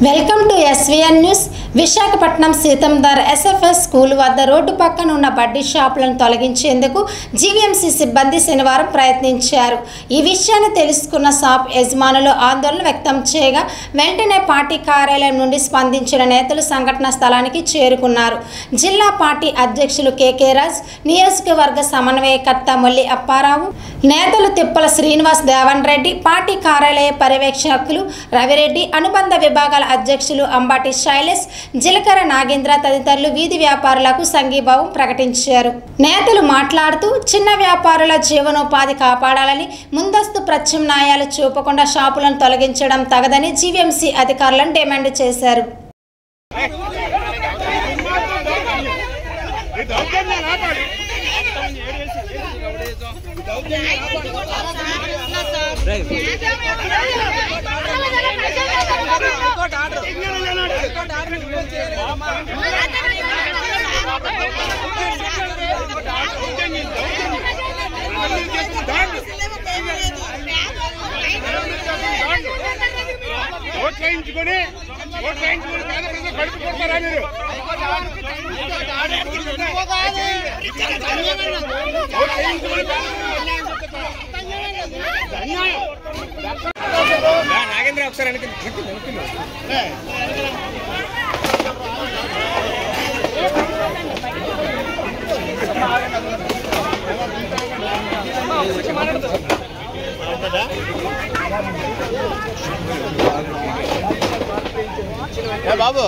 Welcome to SVN news. Visakhapatnam Seethammadhara SFS school వద్ద road పక్కన ఉన్న బడ్డీ షాపులను తొలగించేందుకు జీవీఎంసీ సిబ్బంది శనివారం ప్రయత్నించారు. ఈ విషయాన్ని తెలుసుకున్న షాప్ యజమానులు ఆందోళన వ్యక్తం చేయగా వెంటనే పార్టీ కార్యాలయం నుండి స్పందించిన నేతలు సంఘటన స్థలానికి చేరుకున్నారు. జిల్లా పార్టీ అధ్యక్షులు కె రాజ్, నియోజకవర్గ సమన్వయకర్త మొల్లి అప్పారావు, నేతలు తిప్పల శ్రీనివాస్, దేవన్ రెడ్డి, పార్టీ కార్యాలయ పర్యవేక్షకులు రవిరెడ్డి, అనుబంధ విభాగాల అధ్యక్షులు అంబాటి శైలేష్, జిలకర నాగేంద్ర తదితరులు వీధి వ్యాపారులకు సంఘీభావం ప్రకటించారు. నేతలు మాట్లాడుతూ చిన్న వ్యాపారుల జీవనోపాధి కాపాడాలని, ముందస్తు ప్రత్యామ్నాయాలు చూపకుండా షాపులను తొలగించడం తగదని జీవీఎంసీ అధికారులను డిమాండ్ చేశారు. నాగేంద్ర ఒకసారి బాబు